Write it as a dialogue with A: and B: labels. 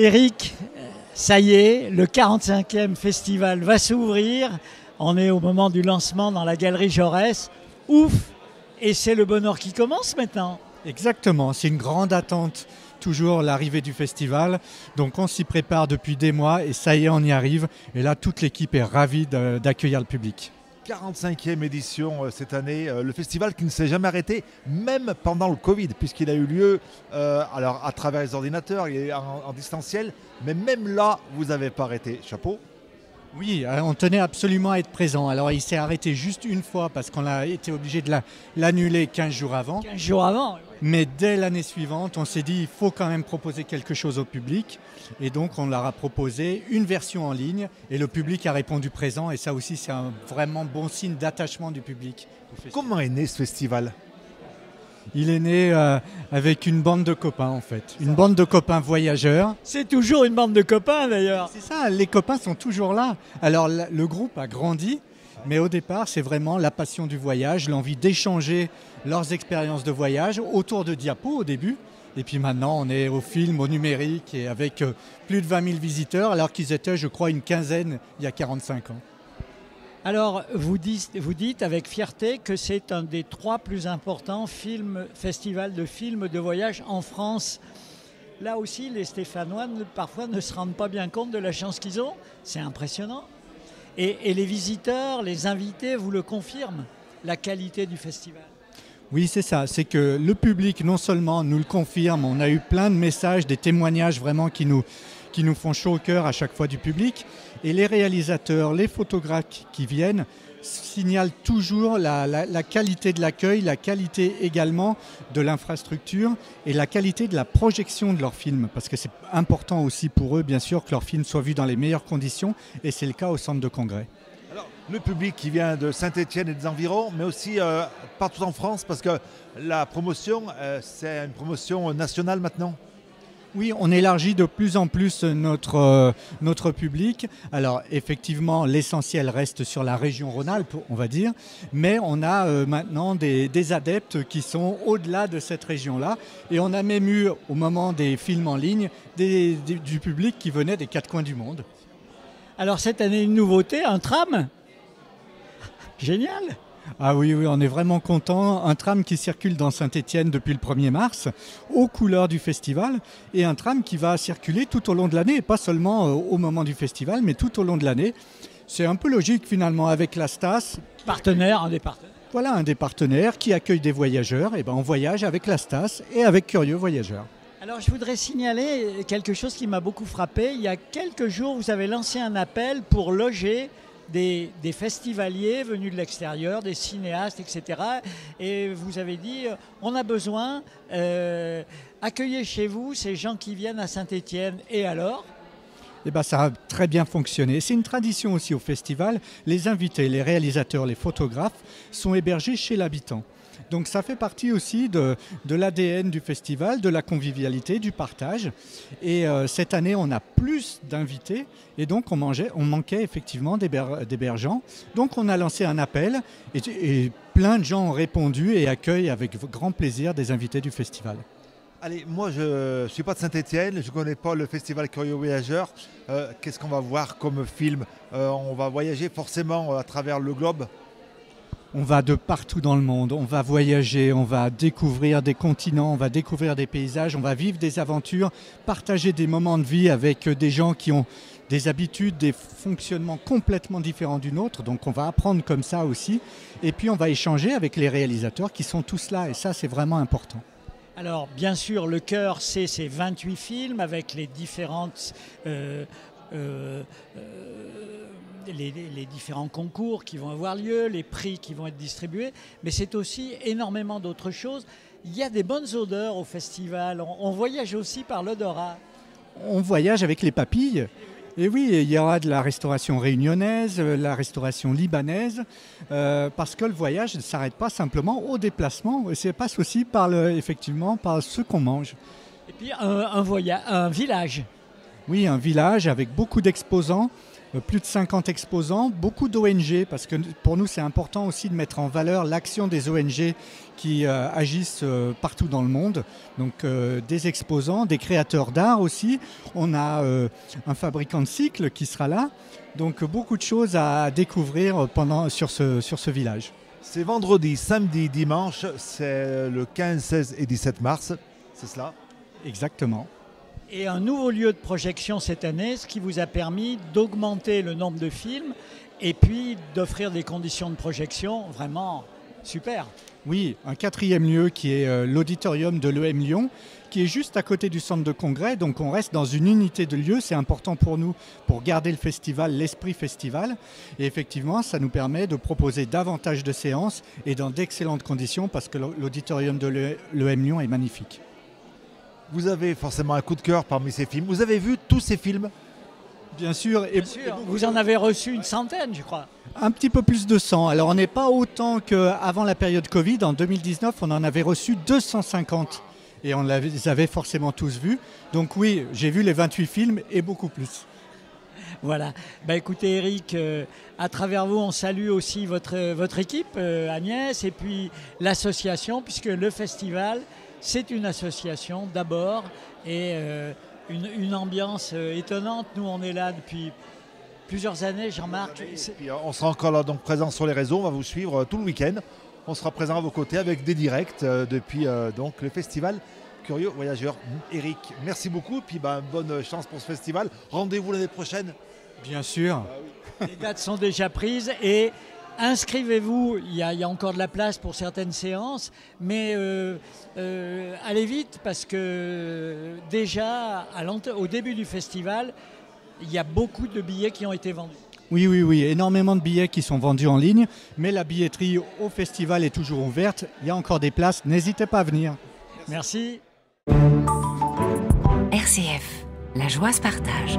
A: Eric, ça y est, le 45e festival va s'ouvrir. On est au moment du lancement dans la galerie Jaurès. Ouf! Et c'est le bonheur qui commence maintenant.
B: Exactement, c'est une grande attente, toujours l'arrivée du festival. Donc on s'y prépare depuis des mois et ça y est, on y arrive. Et là, toute l'équipe est ravie d'accueillir le public.
C: 45e édition cette année, le festival qui ne s'est jamais arrêté, même pendant le Covid, puisqu'il a eu lieu alors à travers les ordinateurs, il est en distanciel, mais même là, vous n'avez pas arrêté. Chapeau.
B: Oui, on tenait absolument à être présent. Alors il s'est arrêté juste une fois parce qu'on a été obligé de l'annuler 15 jours avant.
A: 15 jours avant.
B: Mais dès l'année suivante, on s'est dit il faut quand même proposer quelque chose au public. Et donc on leur a proposé une version en ligne et le public a répondu présent. Et ça aussi c'est un vraiment bon signe d'attachement du public.
C: Comment est né ce festival ?
B: Il est né avec une bande de copains en fait, une bande de copains voyageurs.
A: C'est toujours une bande de copains d'ailleurs.
B: C'est ça, les copains sont toujours là. Alors le groupe a grandi, mais au départ c'est vraiment la passion du voyage, l'envie d'échanger leurs expériences de voyage autour de diapos au début. Et puis maintenant on est au film, au numérique et avec plus de 20 000 visiteurs alors qu'ils étaient je crois une quinzaine il y a 45 ans.
A: Alors, vous dites avec fierté que c'est un des 3 plus importants festivals de films de voyage en France. Là aussi, les Stéphanois parfois ne se rendent pas bien compte de la chance qu'ils ont. C'est impressionnant. Et les visiteurs, les invités vous le confirment, la qualité du festival.
B: Oui, c'est ça. C'est que le public, non seulement nous le confirme, on a eu plein de messages, des témoignages vraiment qui nous font chaud au cœur à chaque fois du public. Et les réalisateurs, les photographes qui viennent signalent toujours la qualité de l'accueil, la qualité également de l'infrastructure et la qualité de la projection de leurs films. Parce que c'est important aussi pour eux, bien sûr, que leurs films soient vus dans les meilleures conditions. Et c'est le cas au centre de congrès.
C: Alors, le public qui vient de Saint-Étienne et des environs, mais aussi partout en France, parce que la promotion, c'est une promotion nationale maintenant.
B: Oui, on élargit de plus en plus notre public. Alors effectivement, l'essentiel reste sur la région Rhône-Alpes, on va dire, mais on a maintenant des adeptes qui sont au-delà de cette région-là. Et on a même eu, au moment des films en ligne, du public qui venait des 4 coins du monde.
A: Alors cette année, une nouveauté, un tram. Génial.
B: Ah oui, on est vraiment content. Un tram qui circule dans Saint-Étienne depuis le 1er mars, aux couleurs du festival, et un tram qui va circuler tout au long de l'année, et pas seulement au moment du festival, mais tout au long de l'année. C'est un peu logique finalement avec la Stas.
A: Un des partenaires.
B: Voilà, un des partenaires qui accueille des voyageurs. Et ben on voyage avec la Stas et avec Curieux Voyageurs.
A: Alors je voudrais signaler quelque chose qui m'a beaucoup frappé. Il y a quelques jours, vous avez lancé un appel pour loger des festivaliers venus de l'extérieur, des cinéastes, etc. Et vous avez dit, on a besoin, accueillez chez vous ces gens qui viennent à Saint-Étienne. Et alors ?
B: Eh ben, ça a très bien fonctionné. C'est une tradition aussi au festival. Les invités, les réalisateurs, les photographes sont hébergés chez l'habitant. Donc ça fait partie aussi de l'ADN du festival, de la convivialité, du partage. Et cette année, on a plus d'invités et donc on manquait effectivement d'hébergeants. Donc on a lancé un appel et plein de gens ont répondu et accueillent avec grand plaisir des invités du festival.
C: Allez, moi je ne suis pas de Saint-Étienne, je ne connais pas le festival Curieux Voyageurs. Qu'est-ce qu'on va voir comme film ? On va voyager forcément à travers le globe.
B: On va de partout dans le monde, on va voyager, on va découvrir des continents, on va découvrir des paysages, on va vivre des aventures, partager des moments de vie avec des gens qui ont des habitudes, des fonctionnements complètement différents du nôtre. Donc on va apprendre comme ça aussi. Et puis on va échanger avec les réalisateurs qui sont tous là. Et ça, c'est vraiment important.
A: Alors bien sûr, le cœur, c'est ces 28 films avec les différentes... les différents concours qui vont avoir lieu, les prix qui vont être distribués, mais c'est aussi énormément d'autres choses. Il y a des bonnes odeurs au festival, on voyage aussi par l'odorat.
B: On voyage avec les papilles. Et oui, il y aura de la restauration réunionnaise, la restauration libanaise, parce que le voyage ne s'arrête pas simplement au déplacement, ça passe aussi effectivement par ce qu'on mange.
A: Et puis un village.
B: Oui, un village avec beaucoup d'exposants, plus de 50 exposants, beaucoup d'ONG, parce que pour nous c'est important aussi de mettre en valeur l'action des ONG qui agissent partout dans le monde. Donc des exposants, des créateurs d'art aussi. On a un fabricant de cycles qui sera là. Donc beaucoup de choses à découvrir sur ce village.
C: C'est vendredi, samedi, dimanche, c'est le 15, 16 et 17 mars, c'est cela?
B: Exactement.
A: Et un nouveau lieu de projection cette année, ce qui vous a permis d'augmenter le nombre de films et puis d'offrir des conditions de projection vraiment super.
B: Oui, un 4e lieu qui est l'auditorium de l'EM Lyon, qui est juste à côté du centre de congrès. Donc on reste dans une unité de lieu, c'est important pour nous pour garder le festival, l'esprit festival. Et effectivement, ça nous permet de proposer davantage de séances et dans d'excellentes conditions parce que l'auditorium de l'EM Lyon est magnifique.
C: Vous avez forcément un coup de cœur parmi ces films. Vous avez vu tous ces films?
B: Bien sûr.
A: Bien sûr. Vous en avez reçu une centaine, je crois.
B: Un petit peu plus de 100. Alors on n'est pas autant qu'avant la période Covid. En 2019, on en avait reçu 250. Et on les avait forcément tous vus. Donc oui, j'ai vu les 28 films et beaucoup plus.
A: Voilà. Écoutez Eric, à travers vous, on salue aussi votre équipe, Agnès, et puis l'association, puisque le festival, c'est une association d'abord et une ambiance étonnante. Nous, on est là depuis plusieurs années, Jean-Marc.
C: On sera encore là, donc présent sur les réseaux, on va vous suivre tout le week-end. On sera présent à vos côtés avec des directs depuis donc, le festival Curieux Voyageurs. Eric, merci beaucoup, puis bonne chance pour ce festival. Rendez-vous l'année prochaine.
B: Bien sûr.
A: Les dates sont déjà prises et inscrivez-vous, il y a encore de la place pour certaines séances, mais allez vite parce que déjà au début du festival, il y a beaucoup de billets qui ont été vendus.
B: Oui, énormément de billets qui sont vendus en ligne, mais la billetterie au festival est toujours ouverte, il y a encore des places, n'hésitez pas à venir.
A: Merci.
D: RCF, la joie se partage.